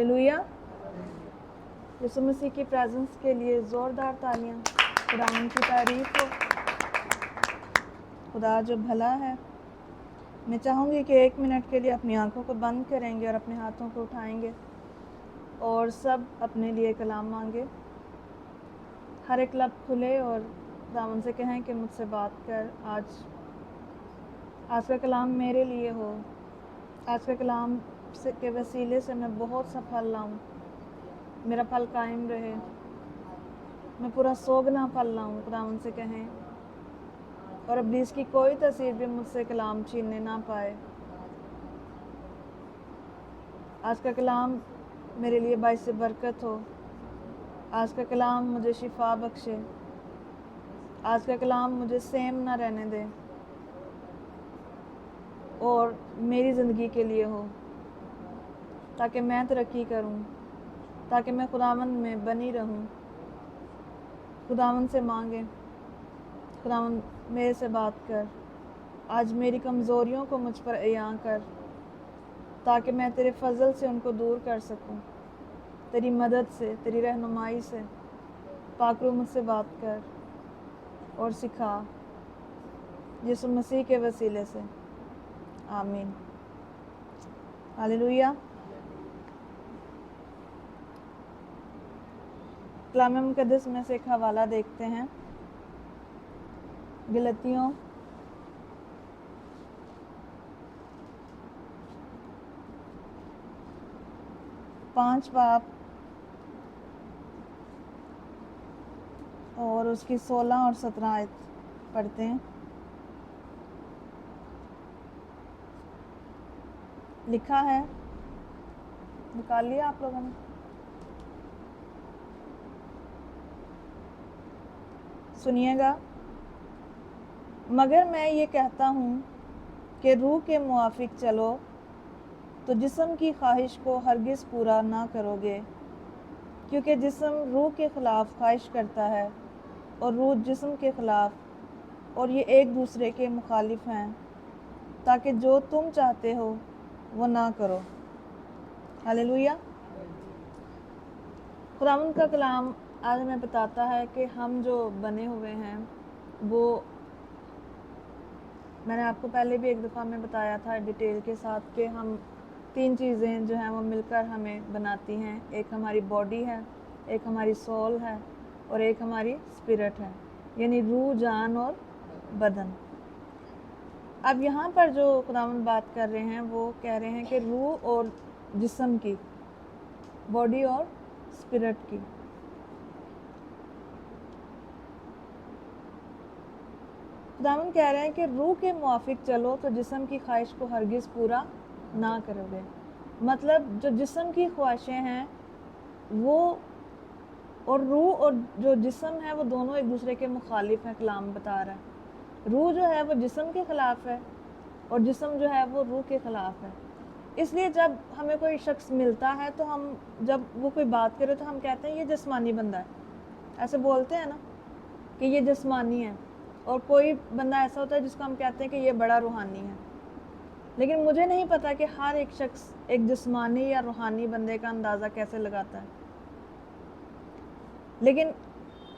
Hallelujah. यीशु मसीह की presence के लिए ज़ोरदार तालियां। खुदावन की तारीफ हो। खुदा जो भला है। मैं चाहूँगी कि 1 मिनट के लिए अपनी आंखों को बंद करेंगे और अपने हाथों को उठाएंगे और सब अपने लिए कलाम मांगे। हर एक लब खुले और खुदावन से कहें कि मुझसे बात कर। आज का कलाम मेरे लिए हो। आज का कलाम के वसीले से मैं बहुत सा फल लाऊं, मेरा फल कायम रहे, मैं पूरा सोगना फल लाऊं। खुदावन से कहें और इब्लीस की कोई तस्वीर भी मुझसे कलाम छीनने ना पाए। आज का कलाम मेरे लिए बाइस बरकत हो। आज का कलाम मुझे शिफा बख्शे। आज का कलाम मुझे सेम ना रहने दे और मेरी ज़िंदगी के लिए हो, ताकि मैं तरक्की करूं, ताकि मैं खुदावंद में बनी रहूं। खुदावंद से मांगे, खुदावंद मेरे से बात कर। आज मेरी कमज़ोरियों को मुझ पर अयां कर, ताकि मैं तेरे फजल से उनको दूर कर सकूं। तेरी मदद से, तेरी रहनुमाई से पाकरू मुझसे बात कर और सिखा, यीशु मसीह के वसीले से। आमीन। हालेलुया। कलाम मुक़द्दस में से एक हवाला देखते हैं। गलतियों 5 बाब और उसकी 16 और 17 आयत पढ़ते हैं। लिखा है, निकाल लिया आप लोगों ने? सुनिएगा। मगर मैं ये कहता हूँ कि रूह के मुआफिक चलो तो जिस्म की ख्वाहिश को हरगिज़ पूरा ना करोगे, क्योंकि जिस्म रूह के ख़िलाफ़ ख्वाहिश करता है और रूह जिस्म के ख़िलाफ़, और ये एक दूसरे के मुखालिफ हैं, ताकि जो तुम चाहते हो वो ना करो। हालेलुया। खुदावंद का कलाम आज हमें बताता है कि हम जो बने हुए हैं वो, मैंने आपको पहले भी एक दफ़ा में बताया था डिटेल के साथ, कि हम 3 चीज़ें जो हैं वो मिलकर हमें बनाती हैं। एक हमारी बॉडी है, एक हमारी सोल है और एक हमारी स्पिरिट है, यानी रूह, जान और बदन। अब यहाँ पर जो खुदावंद बात कर रहे हैं वो कह रहे हैं कि रूह और जिस्म की, बॉडी और स्पिरिट की। खुदावंद कह रहे हैं कि रूह के मुआफिक चलो तो जिस्म की ख्वाहिश को हरगिज़ पूरा ना करोगे। मतलब जो जिस्म की ख्वाहिशें हैं वो, और रूह और जो जिस्म है वो दोनों एक दूसरे के मुखालिफ हैं। कलाम बता रहा है रूह जो है वो जिस्म के ख़िलाफ़ है और जिस्म जो है वो रूह के ख़िलाफ़ है। इसलिए जब हमें कोई शख्स मिलता है तो हम, जब वो कोई बात करे तो हम कहते हैं ये जिस्मानी बंदा है, ऐसे बोलते हैं ना कि ये जिस्मानी है। और कोई बंदा ऐसा होता है जिसको हम कहते हैं कि ये बड़ा रूहानी है। लेकिन मुझे नहीं पता कि हर एक शख्स एक जिस्मानी या रूहानी बंदे का अंदाज़ा कैसे लगाता है। लेकिन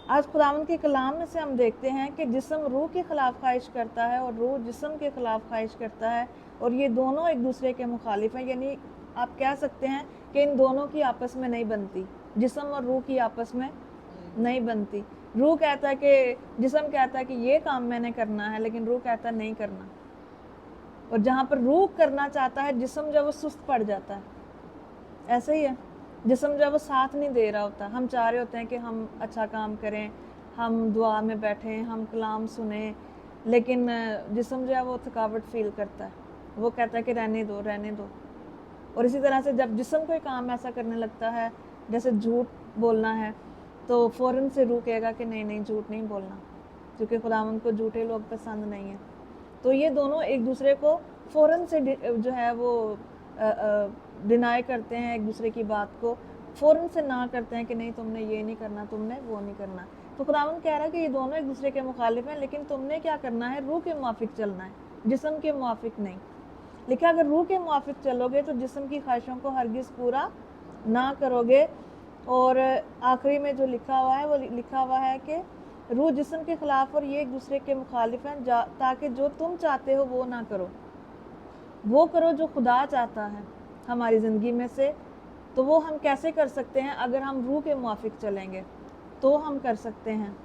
आज खुदावंद के कलाम में से हम देखते हैं कि जिस्म रूह के ख़िलाफ़ ख्वाहिश करता है और रूह जिस्म के ख़िलाफ़ ख्वाहिश करता है, और ये दोनों एक दूसरे के मुखालिफ हैं। यानी आप कह सकते हैं कि इन दोनों की आपस में नहीं बनती, जिस्म और रूह की आपस में नहीं बनती। रूह कहता है कि, जिस्म कहता है कि ये काम मैंने करना है, लेकिन रूह कहता है नहीं करना। और जहाँ पर रूह करना चाहता है, जिस्म जब वो सुस्त पड़ जाता है। ऐसे ही है, जिस्म जब वो साथ नहीं दे रहा होता। हम चाह रहे होते हैं कि हम अच्छा काम करें, हम दुआ में बैठें, हम कलाम सुने, लेकिन जिस्म जो है वो थकावट फील करता है, वो कहता है कि रहने दो रहने दो। और इसी तरह से जब जिस्म कोई काम ऐसा करने लगता है, जैसे झूठ बोलना है, तो फ़ौरन से रूह कहेगा कि नहीं नहीं झूठ नहीं बोलना, क्योंकि खुदावंद को झूठे लोग पसंद नहीं है। तो ये दोनों एक दूसरे को फ़ौरन से जो है वो डिनाई करते हैं, एक दूसरे की बात को फ़ौरन से ना करते हैं कि नहीं तुमने ये नहीं करना, तुमने वो नहीं करना। तो खुदावंद कह रहा है कि ये दोनों एक दूसरे के मुखालिफ हैं, लेकिन तुमने क्या करना है, रूह के मुआफिक चलना है, जिस्म के मुआफिक नहीं। लिखा अगर रूह के मुआफिक चलोगे तो जिस्म की ख्वाहिशों को हरगिज़ पूरा ना करोगे। और आखिरी में जो लिखा हुआ है वो लिखा हुआ है कि रूह जिस्म के ख़िलाफ़ और ये एक दूसरे के मुखालिफ हैं, ताकि जो तुम चाहते हो वो ना करो, वो करो जो खुदा चाहता है हमारी ज़िंदगी में से। तो वो हम कैसे कर सकते हैं? अगर हम रूह के मुआफिक चलेंगे तो हम कर सकते हैं।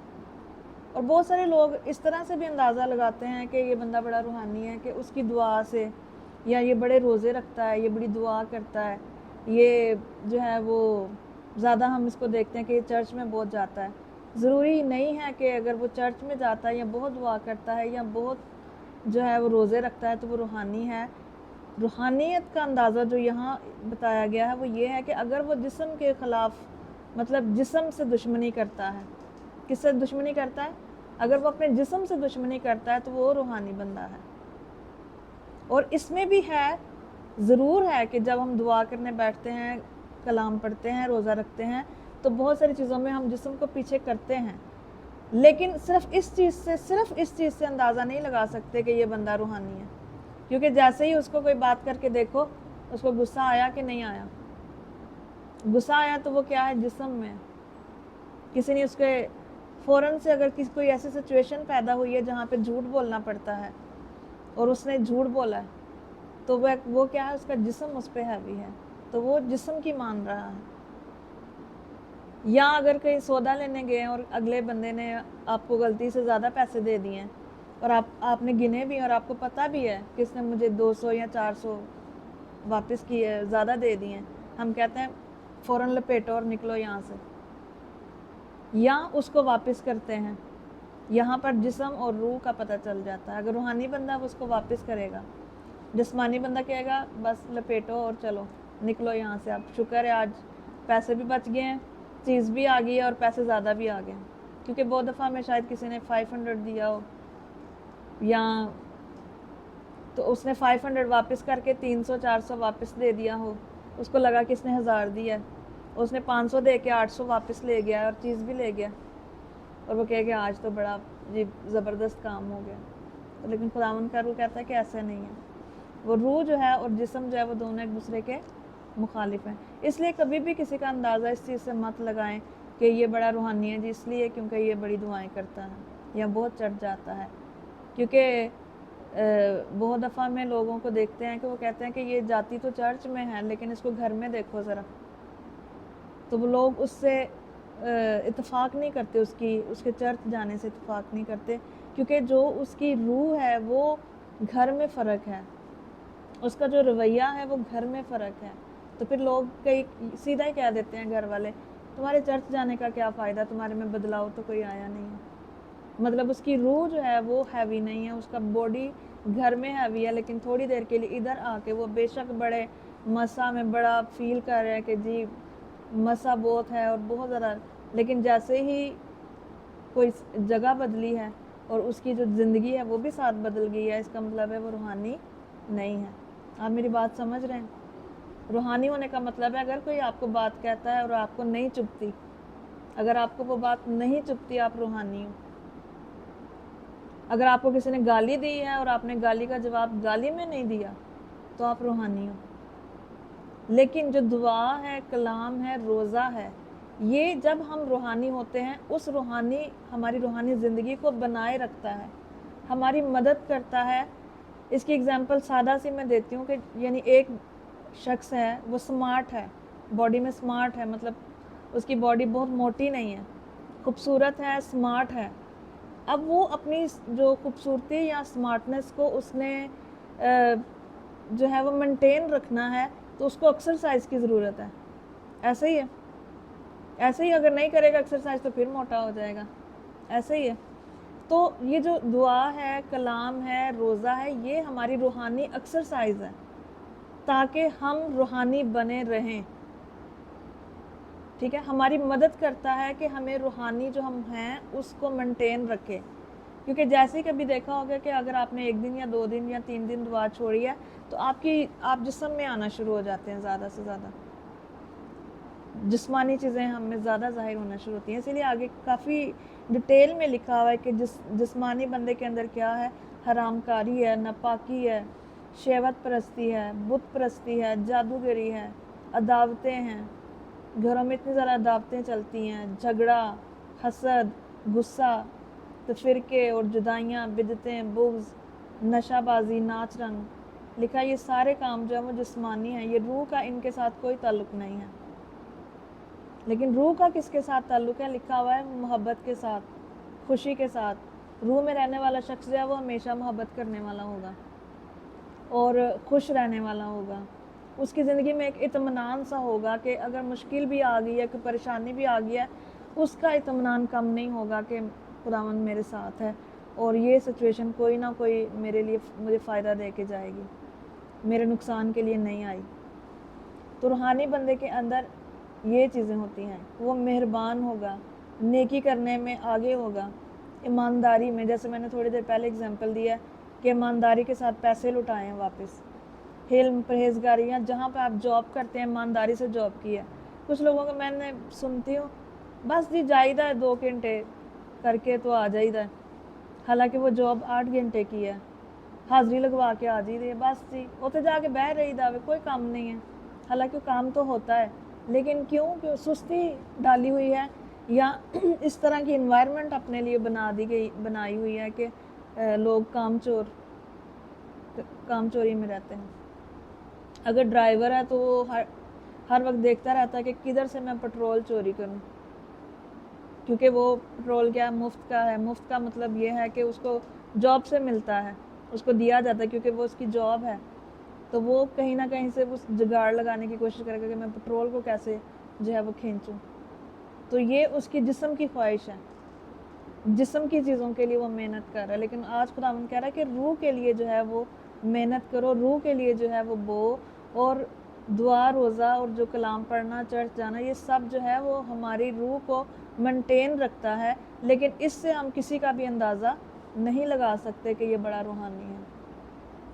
और बहुत सारे लोग इस तरह से भी अंदाज़ा लगाते हैं कि ये बंदा बड़ा रूहानी है कि उसकी दुआ से, या ये बड़े रोज़े रखता है, ये बड़ी दुआ करता है, ये जो है वो ज़्यादा हम इसको देखते हैं कि ये चर्च में बहुत जाता है। ज़रूरी नहीं है कि अगर वो चर्च में जाता है या बहुत दुआ करता है या बहुत जो है वो रोज़े रखता है तो वो रूहानी है। रूहानियत का अंदाज़ा जो यहाँ बताया गया है वो ये है कि अगर वो जिस्म के ख़िलाफ़, मतलब जिस्म से दुश्मनी करता है। किससे दुश्मनी करता है? अगर वो अपने जिस्म से दुश्मनी करता है तो वो रूहानी बंदा है। और इसमें भी है, ज़रूर है कि जब हम दुआ करने बैठते हैं, कलाम पढ़ते हैं, रोज़ा रखते हैं, तो बहुत सारी चीज़ों में हम जिस्म को पीछे करते हैं, लेकिन सिर्फ इस चीज़ से अंदाज़ा नहीं लगा सकते कि ये बंदा रूहानी है। क्योंकि जैसे ही उसको कोई बात करके देखो, उसको गुस्सा आया कि नहीं आया, गुस्सा आया तो वो क्या है? जिस्म में। किसी ने उसके फ़ौरन से अगर किसी कोई ऐसी सिचुएशन पैदा हुई है जहाँ पे झूठ बोलना पड़ता है और उसने झूठ बोला है, तो वो क्या है? उसका जिस्म उस पर हैवी है, तो वो जिस्म की मान रहा है। या अगर कहीं सौदा लेने गए और अगले बंदे ने आपको गलती से ज़्यादा पैसे दे दिए हैं और आपने गिने भी और आपको पता भी है कि इसने मुझे 200 या 400 वापस किए, ज़्यादा दे दिए हैं, हम कहते हैं फ़ौरन लपेटो और निकलो यहाँ से, या उसको वापस करते हैं। यहाँ पर जिस्म और रूह का पता चल जाता है। अगर रूहानी बंदा वो उसको वापस करेगा, जिस्मानी बंदा कहेगा बस लपेटो और चलो निकलो यहाँ से, आप शुक्र है आज पैसे भी बच गए हैं, चीज़ भी आ गई है और पैसे ज़्यादा भी आ गए। क्योंकि बहुत दफ़ा में शायद किसी ने 500 दिया हो, या तो उसने 500 वापस करके 300-400 वापस दे दिया हो, उसको लगा कि इसने 1000 दिया है, उसने 500 दे के 800 वापस ले गया और चीज़ भी ले गया, और वो कहे कि आज तो बड़ा जी ज़बरदस्त काम हो गया। तो लेकिन खुदावंद का रूह कहता है कि ऐसा नहीं है। वो रूह जो है और जिस्म जो है वो दोनों एक दूसरे के मुखालिफ हैं। इसलिए कभी भी किसी का अंदाज़ा इस चीज़ से मत लगाएं कि ये बड़ा रूहानी है जी, इसलिए क्योंकि ये बड़ी दुआएं करता है या बहुत चढ़ जाता है। क्योंकि बहुत दफ़ा में लोगों को देखते हैं कि वो कहते हैं कि ये जाती तो चर्च में है लेकिन इसको घर में देखो ज़रा, तो वो लोग उससे इत्तेफाक नहीं करते, उसके चर्च जाने से इत्तेफाक नहीं करते, क्योंकि जो उसकी रूह है वो घर में फ़र्क है, उसका जो रवैया है वो घर में फ़र्क है। तो फिर लोग कई सीधा ही कह देते हैं घर वाले, तुम्हारे चर्च जाने का क्या फ़ायदा, तुम्हारे में बदलाव तो कोई आया नहीं है। मतलब उसकी रूह जो है वो हैवी नहीं है, उसका बॉडी घर में हैवी है, लेकिन थोड़ी देर के लिए इधर आके वो बेशक बड़े मसा में बड़ा फील कर रहे हैं कि जी मसा बहुत है और बहुत ज़्यादा, लेकिन जैसे ही कोई जगह बदली है और उसकी जो ज़िंदगी है वो भी साथ बदल गई है, इसका मतलब है वो रूहानी नहीं है। आप मेरी बात समझ रहे हैं? रूहानी होने का मतलब है अगर कोई आपको बात कहता है और आपको नहीं चुभती, अगर आपको वो बात नहीं चुभती, आप रूहानी हो। अगर आपको किसी ने गाली दी है और आपने गाली का जवाब गाली में नहीं दिया, तो आप रूहानी हो। लेकिन जो दुआ है, कलाम है, रोज़ा है, ये जब हम रूहानी होते हैं, उस रूहानी हमारी रूहानी ज़िंदगी को बनाए रखता है, हमारी मदद करता है। इसकी एग्जांपल सादा सी मैं देती हूँ कि यानी एक शख्स है, वो स्मार्ट है, बॉडी में स्मार्ट है, मतलब उसकी बॉडी बहुत मोटी नहीं है, खूबसूरत है, स्मार्ट है। अब वो अपनी जो खूबसूरती या स्मार्टनेस को उसने जो है वो मेंटेन रखना है, तो उसको एक्सरसाइज की ज़रूरत है। ऐसे ही है, ऐसे ही अगर नहीं करेगा एक्सरसाइज तो फिर मोटा हो जाएगा, ऐसे ही है। तो ये जो दुआ है, कलाम है, रोज़ा है, ये हमारी रूहानी एक्सरसाइज है ताकि हम रूहानी बने रहें। ठीक है, हमारी मदद करता है कि हमें रूहानी जो हम हैं उसको मेंटेन रखें। क्योंकि जैसे ही कभी देखा होगा कि अगर आपने 1 दिन या 2 दिन या 3 दिन दुआ छोड़ी है तो आप जिस्म में आना शुरू हो जाते हैं, ज़्यादा से ज़्यादा जिस्मानी चीज़ें हमें ज़्यादा ज़ाहिर होना शुरू होती हैं। इसीलिए आगे काफ़ी डिटेल में लिखा हुआ है कि जिस्मानी बंदे के अंदर क्या है, हरामकारी है, नापाकी है, शहवत परस्ती है, बुत परस्ती है, जादूगरी है, अदावतें हैं, घरों में इतनी ज़्यादा दावतें चलती हैं, झगड़ा, हसद, गुस्सा, तफिरके और जुदाइयाँ, बिदतें, बुग़्ज़, नशाबाजी, नाच रंग। लिखा ये सारे काम जो है वो जिस्मानी हैं, ये रूह का इनके साथ कोई ताल्लुक़ नहीं है। लेकिन रूह का किसके साथ ताल्लुक़ है? लिखा हुआ है मोहब्बत के साथ, खुशी के साथ। रूह में रहने वाला शख्स जो है वो हमेशा मोहब्बत करने वाला होगा और खुश रहने वाला होगा। उसकी ज़िंदगी में एक इत्मीनान सा होगा कि अगर मुश्किल भी आ गई है, कोई परेशानी भी आ गई है, उसका इत्मीनान कम नहीं होगा कि खुदावंद मेरे साथ है और ये सिचुएशन कोई ना कोई मेरे लिए मुझे फ़ायदा दे के जाएगी, मेरे नुकसान के लिए नहीं आई। तो रूहानी बंदे के अंदर ये चीज़ें होती हैं। वो मेहरबान होगा, नेकी करने में आगे होगा, ईमानदारी में, जैसे मैंने थोड़ी देर पहले एग्जांपल दिया है कि ईमानदारी के साथ पैसे लुटाएं वापस। हिल्म, परहेजगारियाँ, जहाँ पे आप जॉब करते हैं ईमानदारी से जॉब की है। कुछ लोगों को मैंने सुनती हूँ, बस जी जाइदा है 2 घंटे करके तो आ जाइदा है, हालांकि वो जॉब 8 घंटे की है, हाज़िरी लगवा के आ जाइए, बस जी उतने जाके बह रही दावे, कोई काम नहीं है। हालांकि काम तो होता है, लेकिन क्यों सुस्ती डाली हुई है या इस तरह की इन्वायरमेंट अपने लिए बनाई हुई है कि लोग कामचोरी में रहते हैं। अगर ड्राइवर है तो वो हर वक्त देखता रहता है कि किधर से मैं पेट्रोल चोरी करूं, क्योंकि वो पेट्रोल क्या मुफ्त का है। मुफ्त का मतलब ये है कि उसको जॉब से मिलता है, उसको दिया जाता है क्योंकि वो उसकी जॉब है। तो वो कहीं ना कहीं से उस जुगाड़ लगाने की कोशिश करेगा कि मैं पेट्रोल को कैसे जो है वो खींचूं। तो ये उसकी जिस्म की ख्वाहिश है, जिस्म की चीज़ों के लिए वो मेहनत कर रहा है। लेकिन आज खुदावंद कह रहा है कि रूह के लिए जो है वो मेहनत करो, रूह के लिए जो है वो बो, और दुआ, रोज़ा और जो कलाम पढ़ना, चर्च जाना, ये सब जो है वो हमारी रूह को मेंटेन रखता है। लेकिन इससे हम किसी का भी अंदाज़ा नहीं लगा सकते कि ये बड़ा रूहानी है।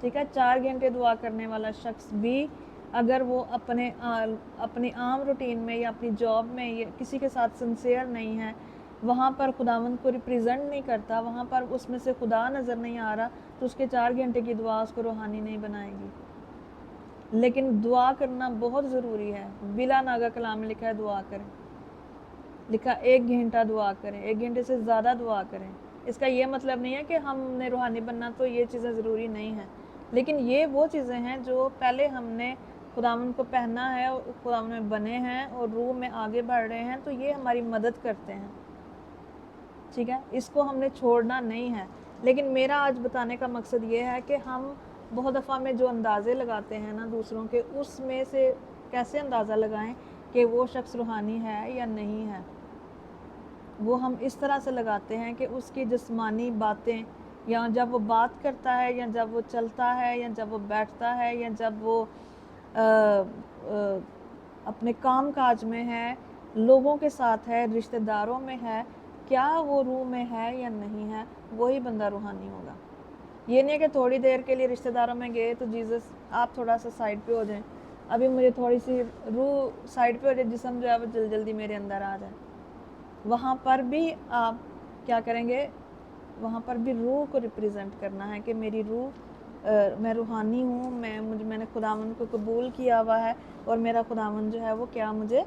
ठीक है, 4 घंटे दुआ करने वाला शख्स भी अगर वो अपनी आम रूटीन में या अपनी जॉब में या किसी के साथ सिंसियर नहीं है, वहाँ पर खुदावंद को रिप्रेजेंट नहीं करता, वहाँ पर उसमें से खुदा नज़र नहीं आ रहा, तो उसके 4 घंटे की दुआ उसको रूहानी नहीं बनाएगी। लेकिन दुआ करना बहुत ज़रूरी है। बिला नागा कलाम में लिखा है दुआ करें, लिखा 1 घंटा दुआ करें, 1 घंटे से ज़्यादा दुआ करें। इसका ये मतलब नहीं है कि हमने रूहानी बनना तो ये चीज़ें ज़रूरी नहीं हैं, लेकिन ये वो चीज़ें हैं जो पहले हमने खुदावंद को पहना है और खुदावंद में बने हैं और रूह में आगे बढ़ रहे हैं, तो ये हमारी मदद करते हैं। ठीक है, इसको हमने छोड़ना नहीं है। लेकिन मेरा आज बताने का मकसद ये है कि हम बहुत दफ़ा में जो अंदाज़े लगाते हैं ना दूसरों के, उसमें से कैसे अंदाज़ा लगाएं कि वो शख्स रूहानी है या नहीं है। वो हम इस तरह से लगाते हैं कि उसकी जिस्मानी बातें, या जब वो बात करता है, या जब वो चलता है, या जब वो बैठता है, या जब वो अपने काम काज में है, लोगों के साथ है, रिश्तेदारों में है, क्या वो रूह में है या नहीं है, वही बंदा रूहानी होगा। ये नहीं है कि थोड़ी देर के लिए रिश्तेदारों में गए तो जीसस आप थोड़ा सा साइड पे हो जाएं, अभी मुझे थोड़ी सी रूह साइड पे हो जाए, जिस्म जो है वो जल्दी जल्दी मेरे अंदर आ जाए। वहाँ पर भी आप क्या करेंगे, वहाँ पर भी रूह को रिप्रेजेंट करना है कि मेरी रूह, मैं रूहानी हूँ, मैंने खुदावंद को कबूल किया हुआ है और मेरा खुदावंद जो है वो क्या मुझे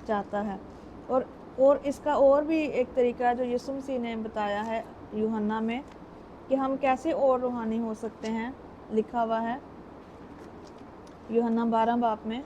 चाहता है। और इसका और भी एक तरीका जो यीशु मसीह ने बताया है यूहन्ना में कि हम कैसे और रूहानी हो सकते हैं, लिखा हुआ है यूहन्ना 12 बाब में।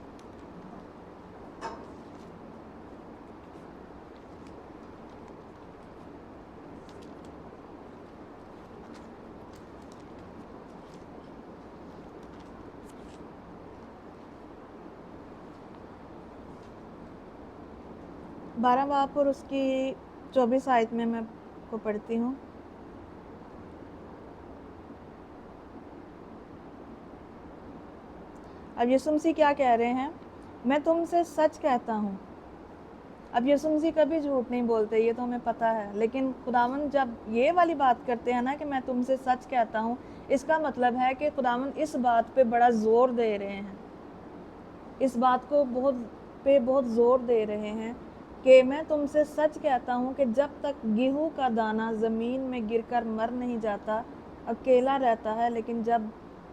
बारह बाब और उसकी 24 आयत में मैं को पढ़ती हूँ। अब यीशु मसीह क्या कह रहे हैं, मैं तुमसे सच कहता हूँ। अब यीशु मसीह कभी झूठ नहीं बोलते, ये तो हमें पता है। लेकिन खुदावंद जब ये वाली बात करते हैं ना कि मैं तुमसे सच कहता हूँ, इसका मतलब है कि खुदावंद इस बात पे बड़ा ज़ोर दे रहे हैं, इस बात को बहुत ज़ोर दे रहे हैं कि मैं तुमसे सच कहता हूँ कि जब तक गेहूं का दाना ज़मीन में गिरकर मर नहीं जाता, अकेला रहता है, लेकिन जब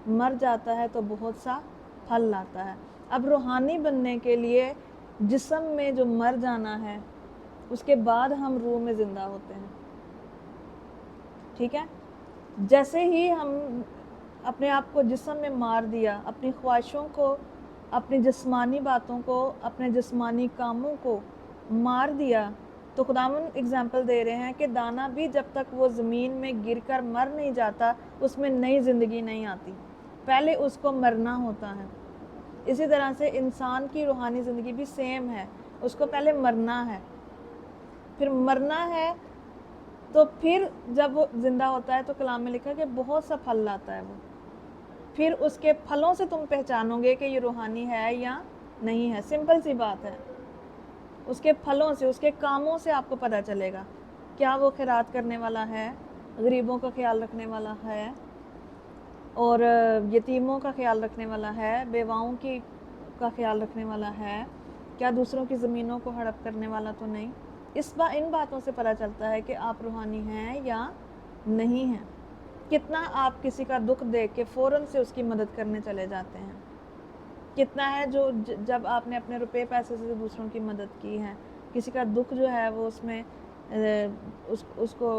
मर जाता है तो बहुत सा फल लाता है। अब रूहानी बनने के लिए जिस्म में जो मर जाना है उसके बाद हम रूह में ज़िंदा होते हैं, ठीक है। जैसे ही हम अपने आप को जिस्म में मार दिया, अपनी ख्वाहिशों को, अपनी जिस्मानी बातों को, अपने जिस्मानी कामों को मार दिया, तो खुदावंद एग्जाम्पल दे रहे हैं कि दाना भी जब तक वो ज़मीन में गिरकर मर नहीं जाता उसमें नई ज़िंदगी नहीं आती, पहले उसको मरना होता है। इसी तरह से इंसान की रूहानी ज़िंदगी भी सेम है, उसको पहले मरना है, फिर मरना है, तो फिर जब वो ज़िंदा होता है तो कलाम में लिखा है कि बहुत सा फल लाता है वो। फिर उसके फलों से तुम पहचानोगे कि ये रूहानी है या नहीं है। सिंपल सी बात है, उसके फलों से, उसके कामों से आपको पता चलेगा क्या वो खैरात करने वाला है, गरीबों का ख्याल रखने वाला है, और यतीमों का ख्याल रखने वाला है, बेवाओं की का ख्याल रखने वाला है, क्या दूसरों की ज़मीनों को हड़प करने वाला तो नहीं। इन बातों से पता चलता है कि आप रूहानी हैं या नहीं हैं। कितना आप किसी का दुख देख के फ़ौरन से उसकी मदद करने चले जाते हैं, कितना है जो जब आपने अपने रुपए पैसे से दूसरों की मदद की है, किसी का दुख जो है वो उसमें उसको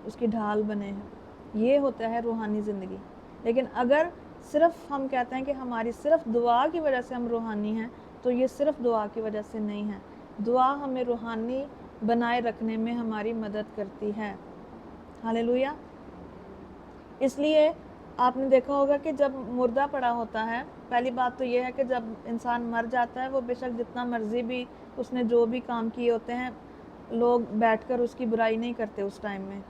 उसकी ढाल बने हैं। ये होता है रूहानी ज़िंदगी। लेकिन अगर सिर्फ हम कहते हैं कि हमारी सिर्फ दुआ की वजह से हम रूहानी हैं, तो ये सिर्फ दुआ की वजह से नहीं है। दुआ हमें रूहानी बनाए रखने में हमारी मदद करती है। हालेलुया। इसलिए आपने देखा होगा कि जब मुर्दा पड़ा होता है, पहली बात तो ये है कि जब इंसान मर जाता है, वो बेशक जितना मर्जी भी उसने जो भी काम किए होते हैं, लोग बैठकर उसकी बुराई नहीं करते। उस टाइम में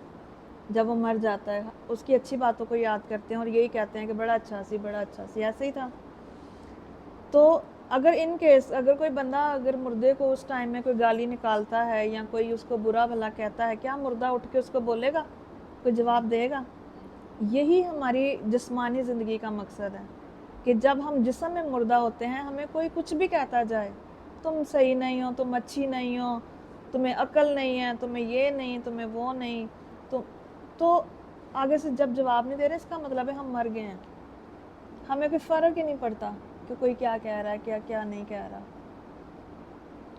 जब वो मर जाता है उसकी अच्छी बातों को याद करते हैं और यही कहते हैं कि बड़ा अच्छा सी, बड़ा अच्छा सी, ऐसे ही था। तो अगर इन केस अगर कोई बंदा अगर मुर्दे को उस टाइम में कोई गाली निकालता है या कोई उसको बुरा भला कहता है, क्या मुर्दा उठ के उसको बोलेगा, कोई जवाब देगा? यही हमारी जिस्मानी ज़िंदगी का मकसद है कि जब हम जिस्म में मुर्दा होते हैं, हमें कोई कुछ भी कहता जाए, तुम सही नहीं हो, तुम अच्छी नहीं हो, तुम्हें अक्ल नहीं है, तुम्हें ये नहीं, तुम्हें वो नहीं, तो आगे से जब जवाब नहीं दे रहे, इसका मतलब है हम मर गए हैं। हमें कोई फ़र्क ही नहीं पड़ता कि कोई क्या कह रहा है, क्या क्या नहीं कह रहा।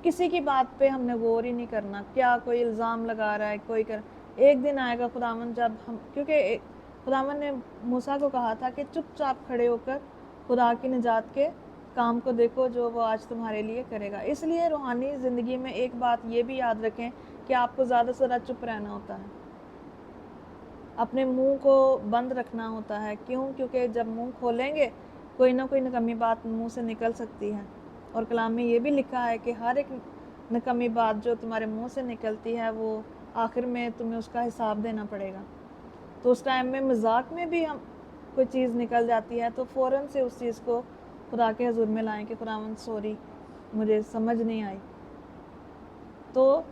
किसी की बात पे हमने गौर ही नहीं करना, क्या कोई इल्ज़ाम लगा रहा है, कोई कर। एक दिन आएगा खुदावंद जब हम, क्योंकि खुदावंद ने मूसा को कहा था कि चुपचाप खड़े होकर खुदा की निजात के काम को देखो जो वो आज तुम्हारे लिए करेगा। इसलिए रूहानी ज़िंदगी में एक बात ये भी याद रखें कि आपको ज़्यादा से ज़्यादा चुप रहना होता है, अपने मुंह को बंद रखना होता है। क्यों? क्योंकि जब मुंह खोलेंगे कोई ना कोई नकमी बात मुंह से निकल सकती है, और कलाम में ये भी लिखा है कि हर एक नकमी बात जो तुम्हारे मुंह से निकलती है वो आखिर में तुम्हें उसका हिसाब देना पड़ेगा। तो उस टाइम में मजाक में भी हम कोई चीज़ निकल जाती है तो फ़ौरन से उस चीज़ को खुदा के हजूर में लाएं कि खुदावंद सॉरी, मुझे समझ नहीं आई। तो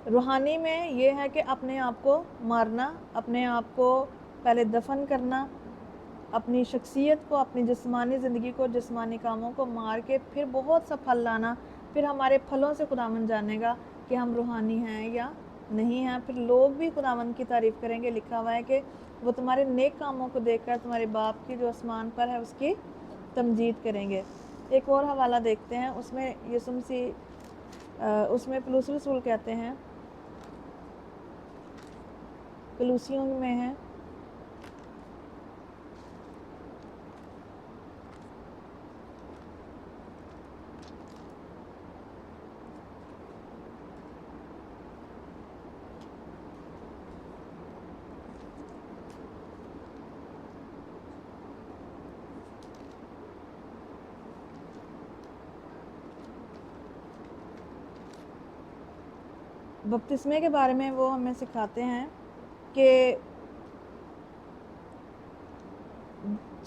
रूहानी में ये है कि अपने आप को मारना, अपने आप को पहले दफन करना, अपनी शख्सियत को, अपनी जिस्मानी ज़िंदगी को, जिस्मानी कामों को मार के फिर बहुत सा फल लाना। फिर हमारे फलों से खुदावंद जानेगा कि हम रूहानी हैं या नहीं हैं। फिर लोग भी खुदावंद की तारीफ़ करेंगे। लिखा हुआ है कि वो तुम्हारे नेक कामों को देखकर तुम्हारे बाप की जो आसमान पर है उसकी तमजीद करेंगे। एक और हवाला देखते हैं, उसमें यीशु मसीह उसमें पौलुस रसूल कहते हैं, कलूसियों में है बपतिस्मे के बारे में। वो हमें सिखाते हैं कि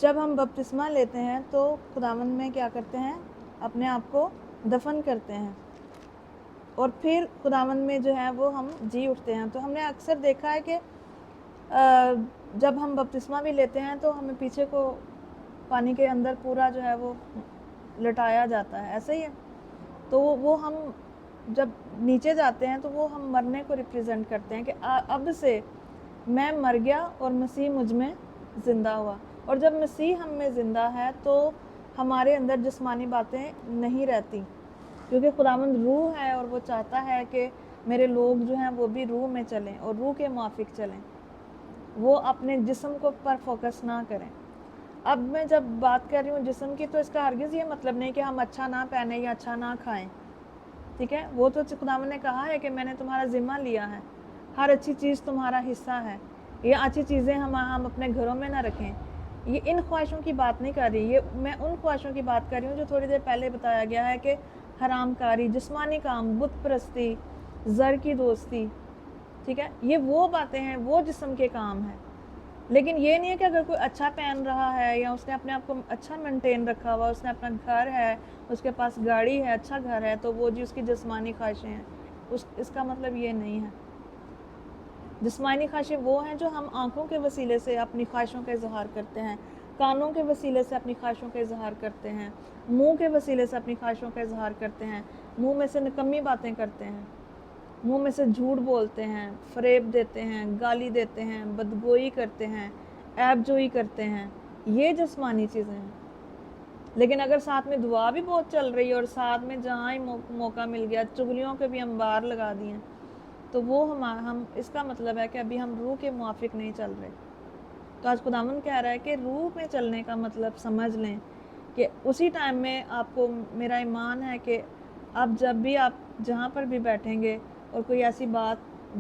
जब हम बपतिस्मा लेते हैं तो खुदावंद में क्या करते हैं, अपने आप को दफन करते हैं और फिर खुदावंद में जो है वो हम जी उठते हैं। तो हमने अक्सर देखा है कि जब हम बपतिस्मा भी लेते हैं तो हमें पीछे को पानी के अंदर पूरा जो है वो लटाया जाता है, ऐसा ही है। तो वो हम जब नीचे जाते हैं तो वो हम मरने को रिप्रेजेंट करते हैं कि अब से मैं मर गया और मसीह मुझ में ज़िंदा हुआ। और जब मसीह हम में ज़िंदा है तो हमारे अंदर जिस्मानी बातें नहीं रहती, کیونکہ خداوند روح ہے اور وہ چاہتا ہے کہ میرے لوگ جو ہیں وہ بھی روح میں چلیں اور روح کے موافق چلیں، وہ اپنے جسم کو پر فوکس نہ کریں۔ اب میں جب بات کر رہی ہوں جسم کی، تو اس کا ہرگز یہ مطلب نہیں کہ ہم اچھا نہ پہنیں یا اچھا نہ کھائیں، ٹھیک ہے؟ وہ تو خداوند نے کہا ہے کہ میں نے تمہارا ذمہ لیا ہے، ہر اچھی چیز تمہارا حصہ ہے، یہ اچھی چیزیں ہم اپنے گھروں میں نہ رکھیں۔ یہ ان خواہشوں کی بات نہیں کر رہی، یہ میں ان خواہشوں کی بات کر رہی ہوں جو تھوڑی دیر پہلے بتایا گیا ہے کہ حرام کاری، جسمانی کام، بت پرستی، زر کی دوستی، ٹھیک ہے؟ یہ وہ باتیں ہیں، وہ جسم کے کام ہیں۔ لیکن یہ نہیں ہے کہ اگر کوئی اچھا پہن رہا ہے یا اس نے اپنے آپ کو اچھا مینٹین رکھا ہوا، اس نے اپنا گھر ہے، اس کے پاس گاڑی ہے، اچھا گھر ہے، تو وہ جی اس کی جسمانی خواہشیں ہیں، اس کا مطلب یہ نہیں ہے۔ جسمانی خواہشیں وہ ہیں جو ہم آنکھوں کے وسیلے سے اپنی خواہشوں کا اظہار کرتے ہیں، کانوں کے وسیلے سے اپنی خواہشوں کا اظہار کرتے ہیں، منہ کے وسیلے سے اپنی خواہشوں کا اظہار کرتے ہیں، منہ میں سے نکمی باتیں کرتے ہیں، منہ میں سے جھوٹ بولتے ہیں، فریب دیتے ہیں، گالی دیتے ہیں، بدگوئی کرتے ہیں، عیب جوئی کرتے ہیں، یہ جسمانی چیزیں ہیں۔ لیکن اگر ساتھ میں دعا بھی بہت چل رہی ہے اور ساتھ میں جہاں ہی موقع مل گیا چغلیوں کے بھی انبار لگا دیے، تو وہ ہم اس کا مطلب ہے کہ ابھی ہم روح کے موافق نہیں چل رہے۔ تو آج خداوند کہہ رہا ہے کہ روح میں چلنے کا مطلب سمجھ لیں کہ اسی ٹائم میں آپ کو میرا ایمان ہے کہ اب جب بھی آپ جہاں پر بھی بیٹھیں گے اور کوئی ایسی بات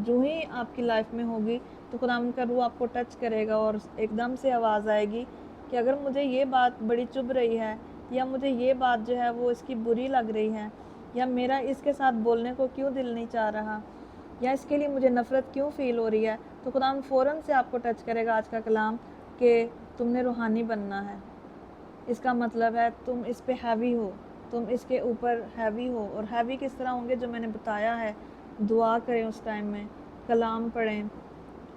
جو ہی آپ کی لائف میں ہوگی، تو خداوند کا روح آپ کو ٹچ کرے گا اور ایک دم سے آواز آئے گی کہ اگر مجھے یہ بات بڑی چبھ رہی ہے، یا مجھے یہ بات جو ہے وہ اس کی بری لگ رہی ہے، یا میرا اس کے ساتھ بولنے کو کیوں دل نہیں چاہ رہا، یا اس کے لیے مجھے نفرت کیوں فیل ہو رہی ہے، تو خداوند فوراً سے آپ کو ٹچ کرے گا آج کا کلام کہ تم نے روحانی بننا ہے۔ اس کا مطلب ہے تم اس پہ ہیوی ہو، تم اس کے اوپر ہیوی ہو۔ اور ہیوی کس طرح ہوں گے جو میں نے بتایا ہے، دعا کریں اس ٹائم میں، کلام پڑھیں،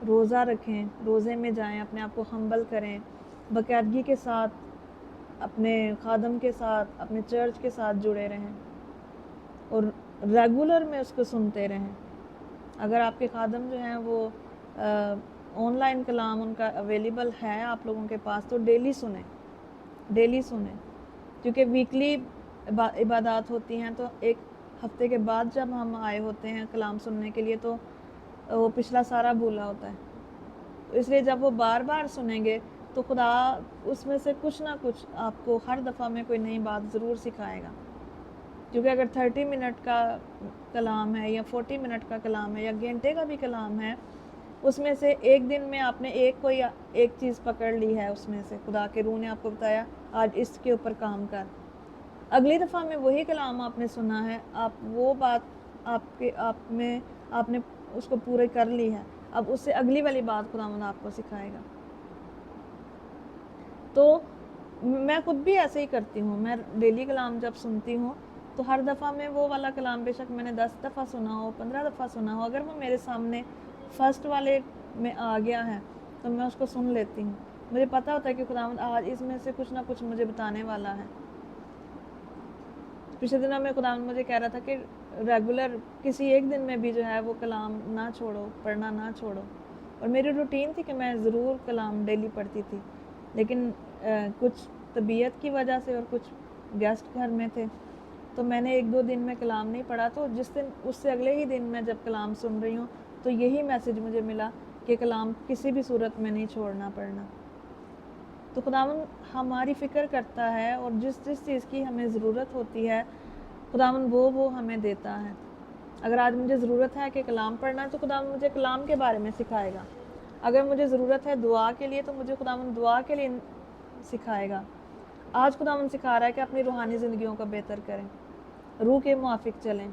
روزہ رکھیں، روزے میں جائیں، اپنے آپ کو ہمبل کریں، باقاعدگی کے ساتھ اپنے خادم کے ساتھ، اپنے چرچ کے ساتھ جڑے رہیں اور ریگولر میں اس کو سنتے رہیں۔ اگر آپ کے خادم جو ہیں وہ آن لائن کلام ان کا اویلیبل ہے آپ لوگوں کے پاس، تو ڈیلی سنیں، ڈیلی سنیں، کیونکہ ویکلی عبادات ہوتی ہیں، تو ایک ہفتے کے بعد جب ہم آئے ہوتے ہیں کلام سننے کے لیے تو وہ پچھلا سارا بھولا ہوتا ہے، تو اس لیے جب وہ بار بار سنیں گے تو خدا اس میں سے کچھ نہ کچھ آپ کو ہر دفعہ میں کوئی نئی بات ضرور سکھائے گا۔ کیونکہ اگر 30 منٹ کا کلام ہے یا 40 منٹ کا کلام ہے یا گھنٹے کا بھی کلام ہے، اس میں سے ایک دن میں آپ نے ایک چیز پکڑ لی ہے، اس میں سے خدا کے روح نے آپ کو بتایا آج اس کے اوپر کام کر، اگلی دفعہ میں وہی کلام آپ نے سنا ہے، آپ وہ بات آپ نے اس کو پورے کر لی ہے، اب اس سے اگلی والی بات خداوند آپ کو سکھائے گا۔ تو میں خود بھی ایسے ہی کرتی ہوں، میں ڈیلی کلام جب سنتی ہوں تو ہر دفعہ میں وہ والا کلام بے شک میں نے 10 دفعہ سنا ہو، 15 دفعہ سنا ہو، اگر وہ میرے سامنے فرسٹ والے میں آ گیا ہے تو میں اس کو سن لیتی ہوں۔ مجھے پتہ ہوتا ہے کہ خداوند آج اس میں سے کچھ نہ کچھ مجھے بتانے والا ہے۔ پچھلے دنوں میں خداوند مجھے کہہ رہا تھا کہ ریگولر کسی ایک دن میں بھی جو ہے وہ کلام نہ چھوڑو، پڑھنا نہ چھوڑو، اور میری روٹین تھی کہ میں ضرور کلام ڈیلی پڑھتی تھی، لیکن کچھ طبیعت کی وجہ سے اور کچھ گیسٹ گھر میں تھے تو میں نے 1-2 دن میں کلام نہیں پڑھا، تو جس دن اس سے اگلے ہی دن میں جب کلام سن رہی ہوں تو یہی میسج مجھے ملا کہ کلام کسی بھی صورت میں نہیں چھوڑنا پڑنا۔ تو خداوند ہماری فکر کرتا ہے اور جس چیز کی ہمیں ضرورت ہوتی ہے خداوند وہ ہمیں دیتا ہے۔ اگر آج مجھے ضرورت ہے کہ کلام پڑھنا تو خداوند مجھے کلام کے بارے میں سکھائے گا، اگر مجھے ضرورت ہے دعا کے لیے تو مجھے خداوند دعا کے لیے سکھائے گا۔ آج خداوند سکھا رہا ہے کہ اپنی روحانی زندگیوں کو بہتر کریں، روح کے موافق چلیں،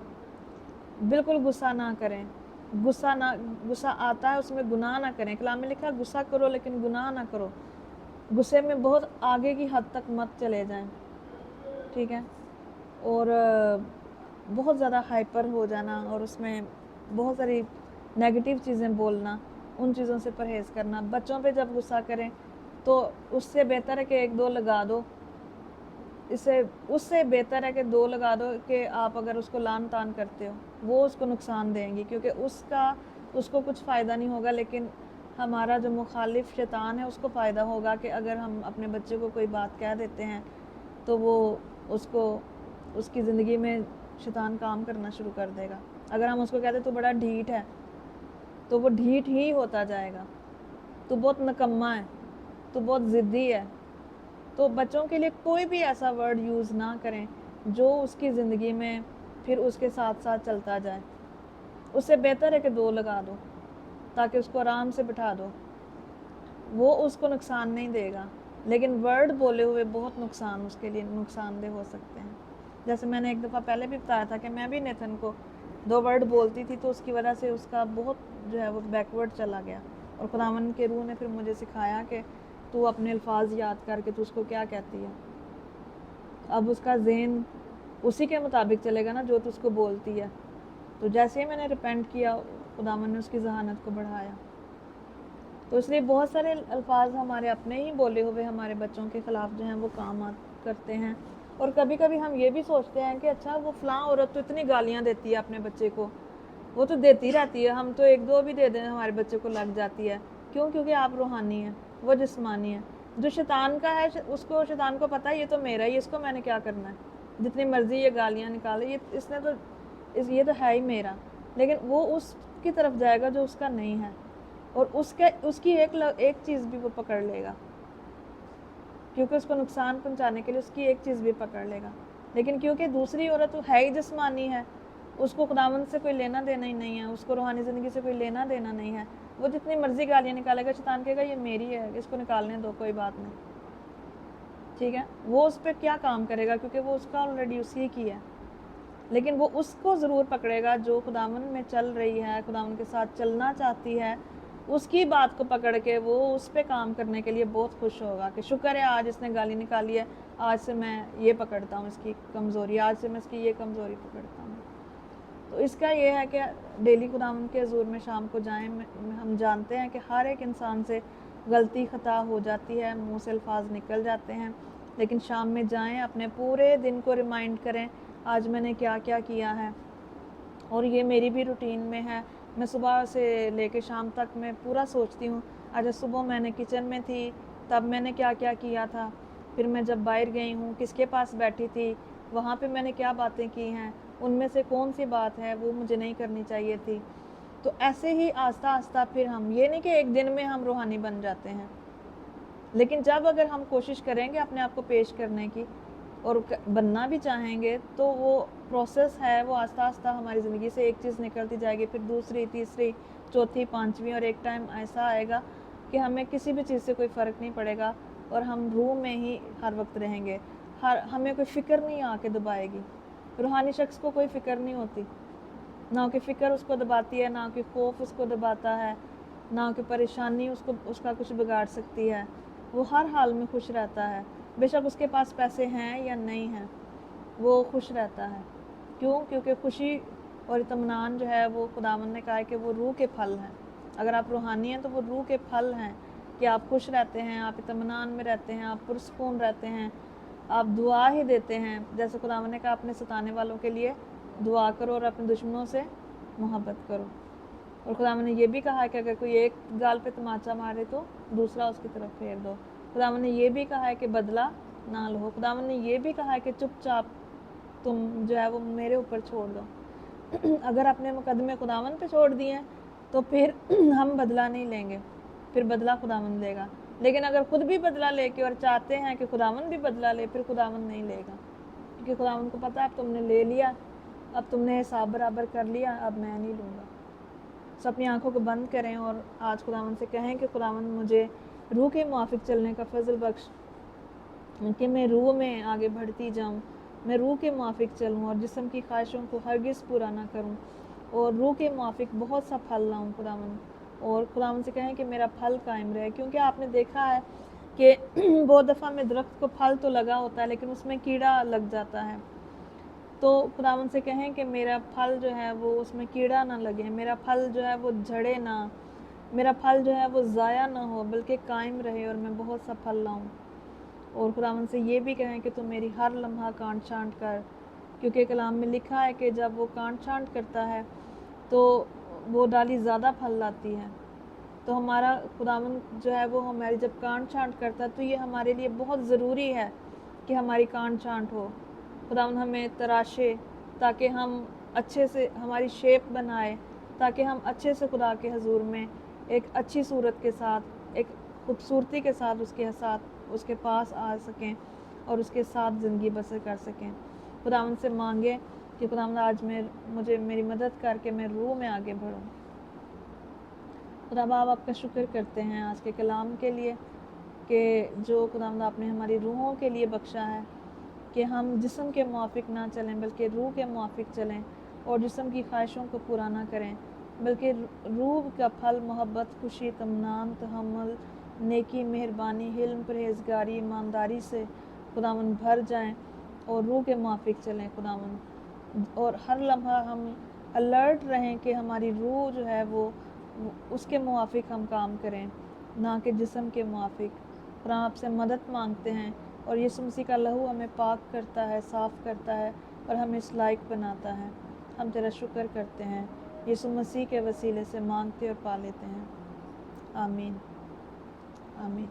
بالکل غصہ نہ کریں، غصہ آتا ہے اس میں گناہ نہ کریں، کلام میں لکھا غصہ کرو لیکن گناہ نہ کرو، غصے میں بہت آگے کی حد تک مت چلے جائیں، ٹھیک ہے، اور بہت زیادہ ہائپر ہو جانا اور اس میں بہت ساری نیگیٹیو چیزیں بولنا، ان چیزوں سے پرہیز کرنا۔ بچوں پہ جب غصہ کریں تو اس سے بہتر ہے کہ 1-2 لگا دو، اس سے بہتر ہے کہ 2 لگا دو کہ آپ اگر اس کو لان تان کرتے ہو، وہ اس کو نقصان دیں گی، کیونکہ اس کو کچھ فائدہ نہیں ہوگا، لیکن ہمارا جو مخالف شیطان ہے اس کو فائدہ ہوگا کہ اگر ہم اپنے بچے کو کوئی بات کہہ دیتے ہیں تو وہ اس کی زندگی میں शैतान काम करना शुरू कर देगा। अगर हम उसको कहते तो बड़ा ढीठ है, तो वो ढीठ ही होता जाएगा। तो बहुत नकम्मा है, तो बहुत ज़िद्दी है। तो बच्चों के लिए कोई भी ऐसा वर्ड यूज़ ना करें जो उसकी ज़िंदगी में फिर उसके साथ साथ चलता जाए। उससे बेहतर है कि 2 लगा दो, ताकि उसको आराम से बिठा दो, वो उसको नुकसान नहीं देगा। लेकिन वर्ड बोले हुए बहुत नुकसान उसके लिए नुकसानदेह हो सकते हैं। जैसे मैंने एक दफ़ा पहले भी बताया था कि मैं भी नेथन को 2 वर्ड बोलती थी, तो उसकी वजह से उसका बहुत जो है वो बैकवर्ड चला गया। और खुदावंद के रूह ने फिर मुझे सिखाया कि तू अपने अल्फाज याद करके तू उसको क्या कहती है। अब उसका ज़हन उसी के मुताबिक चलेगा ना जो तू उसको बोलती है। तो जैसे ही मैंने रिपेंट किया, खुदावंद ने उसकी ज़हानत को बढ़ाया। तो इसलिए बहुत सारे अल्फाज हमारे अपने ही बोले हुए हमारे बच्चों के ख़िलाफ़ जो हैं वो काम करते हैं। और कभी कभी हम ये भी सोचते हैं कि अच्छा वो फ़लाँ औरत तो इतनी गालियाँ देती है अपने बच्चे को, वो तो देती रहती है, हम तो 1-2 भी दे दें हमारे बच्चे को लग जाती है। क्यों? क्योंकि आप रूहानी हैं, वो जिस्मानी है। जो शैतान का है उसको, शैतान को पता है ये तो मेरा ही, इसको मैंने क्या करना है, जितनी मर्जी ये गालियाँ निकाले, ये इसने तो ये तो है ही मेरा। लेकिन वो उसकी तरफ जाएगा जो उसका नहीं है, और उसकी एक चीज़ भी वो पकड़ लेगा, क्योंकि उसको नुकसान पहुंचाने के लिए उसकी एक चीज़ भी पकड़ लेगा। लेकिन क्योंकि दूसरी औरत है ही जिस्मानी है, उसको खुदावंद से कोई लेना देना ही नहीं है, उसको रूहानी ज़िंदगी से कोई लेना देना नहीं है, वो जितनी मर्जी गालियाँ निकालेगा, शैतान कहेगा ये मेरी है, इसको निकालने दो, कोई बात नहीं, ठीक है। वो उस पर क्या काम करेगा, क्योंकि वो उसका ऑलरेडी उसी की है। लेकिन वो उसको ज़रूर पकड़ेगा जो खुदावंद में चल रही है, खुदावंद के साथ चलना चाहती है, उसकी बात को पकड़ के वो उस पर काम करने के लिए बहुत खुश होगा कि शुक्र है आज इसने गाली निकाली है, आज से मैं ये पकड़ता हूँ इसकी कमज़ोरी, आज से मैं इसकी ये कमज़ोरी पकड़ता हूँ। तो इसका ये है कि डेली खुदावंद के हुज़ूर में शाम को जाएं। हम जानते हैं कि हर एक इंसान से गलती ख़ता हो जाती है, मुँह से अल्फाज निकल जाते हैं, लेकिन शाम में जाएं, अपने पूरे दिन को रिमाइंड करें आज मैंने क्या क्या किया है। और ये मेरी भी रूटीन में है, मैं सुबह से लेके शाम तक मैं पूरा सोचती हूँ, आज सुबह मैंने किचन में थी तब मैंने क्या क्या किया था, फिर मैं जब बाहर गई हूँ किसके पास बैठी थी, वहाँ पे मैंने क्या बातें की हैं, उनमें से कौन सी बात है वो मुझे नहीं करनी चाहिए थी। तो ऐसे ही आस्ता आस्ता फिर हम, ये नहीं कि एक दिन में हम रूहानी बन जाते हैं, लेकिन जब अगर हम कोशिश करेंगे अपने आप को पेश करने की और बनना भी चाहेंगे, तो वो प्रोसेस है, वो आस्ता आस्ता हमारी ज़िंदगी से एक चीज़ निकलती जाएगी, फिर दूसरी, तीसरी, चौथी, पांचवी, और एक टाइम ऐसा आएगा कि हमें किसी भी चीज़ से कोई फ़र्क नहीं पड़ेगा और हम रूह में ही हर वक्त रहेंगे। हमें कोई फ़िक्र नहीं आके दबाएगी। रूहानी शख्स को कोई फ़िक्र नहीं होती, ना कि फ़िक्र उसको दबाती है, ना कि खौफ उसको दबाता है, ना कि परेशानी उसका कुछ बिगाड़ सकती है। वो हर हाल में खुश रहता है, बेशक उसके पास पैसे हैं या नहीं हैं, वो खुश रहता है। क्यों? क्योंकि खुशी और इत्मीनान जो है वो खुदावंद ने कहा है कि वो रूह के फल हैं। अगर आप रूहानी हैं तो वो रूह के फल हैं कि आप खुश रहते हैं, आप इत्मीनान में रहते हैं, आप पुरसकून रहते हैं, आप दुआ ही देते हैं। जैसे खुदावंद ने कहा अपने सताने वालों के लिए दुआ करो और अपने दुश्मनों से मोहब्बत करो। और खुदावंद ने ये भी कहा है कि अगर कोई एक गाल पे तमाचा मारे तो दूसरा उसकी तरफ फेर दो। खुदावंद ने ये भी कहा है कि बदला ना लो। खुदावंद ने ये भी कहा है कि चुपचाप तुम जो है वो मेरे ऊपर छोड़ दो। अगर अपने मुकदमे खुदावंद पे छोड़ दिए हैं तो फिर हम बदला नहीं लेंगे, फिर बदला खुदावंद लेगा। लेकिन अगर खुद भी बदला लेके और चाहते हैं कि खुदावंद भी बदला ले, फिर खुदावंद नहीं लेगा, क्योंकि खुदावंद को पता है अब तुमने ले लिया, अब तुमने हिसाब बराबर कर लिया, अब मैं नहीं लूँगा। सब अपनी आंखों को बंद करें और आज खुदावंद से कहें कि खुदावंद मुझे रूह के मुआफिक चलने का फजल बख्श, कि मैं रूह में आगे बढ़ती जाऊं, मैं रूह के मुआफिक चलूं और जिस्म की ख्वाहिशों को हरगिज़ पूरा ना करूं, और रूह के मुआफिक बहुत सा फल लाऊं खुदावंद। और खुदावंद से कहें कि मेरा फल कायम रहे, क्योंकि आपने देखा है कि बहुत दफ़ा में दरख्त को फल तो लगा होता है लेकिन उसमें कीड़ा लग जाता है। तो खुदावंद से कहें कि मेरा फल जो है वो उसमें कीड़ा ना लगे, मेरा फल जो है वो झड़े ना, मेरा फल जो है वो ज़ाया ना हो, बल्कि कायम रहे और मैं बहुत सा फल लाऊं। और खुदावंद से ये भी कहें कि तुम मेरी हर लम्हा कांट छांट कर, क्योंकि कलाम में लिखा है कि जब वो कांट छांट करता है तो वो डाली ज़्यादा फल लाती है। तो हमारा खुदावंद जो है वो हमारी जब कांट छांट करता है तो ये हमारे लिए बहुत ज़रूरी है कि हमारी कांट छांट हो। खुदावंद हमें तराशे ताकि हम अच्छे से हमारी शेप बनाए, ताकि हम अच्छे से खुदा के हजूर में एक अच्छी सूरत के साथ, एक खूबसूरती के साथ उसके पास आ सकें और उसके साथ ज़िंदगी बसर कर सकें। खुदावंद से मांगे कि खुदावंद आज मुझे मेरी मदद करके मैं रूह में आगे बढ़ूँ। खुदा बाप आपका शुक्र करते हैं आज के कलाम के लिए कि जो खुदावंद आपने हमारी रूहों के लिए बख्शा है कि हम जिस्म के मुआफिक ना चलें बल्कि रूह के मुआफिक चलें और जिस्म की ख्वाहिशों को पूरा ना करें, बल्कि रूह का फल मोहब्बत, खुशी, तमन्नान, तहम्मुल, नेकी, मेहरबानी, हिल्म, परहेजगारी, ईमानदारी से खुदावंद भर जाएं और रूह के मुआफिक चलें खुदावंद। और हर लम्हा हम अलर्ट रहें कि हमारी रूह जो है वो उसके मुआफिक हम काम करें, ना कि जिस्म के मुआफिक। खुदा आपसे मदद मांगते हैं और यीशु मसीह का लहू हमें पाक करता है, साफ़ करता है और हमें इस लायक बनाता है। हम तेरा शुक्र करते हैं, यीशु मसीह के वसीले से मांगते और पा लेते हैं। आमीन आमीन।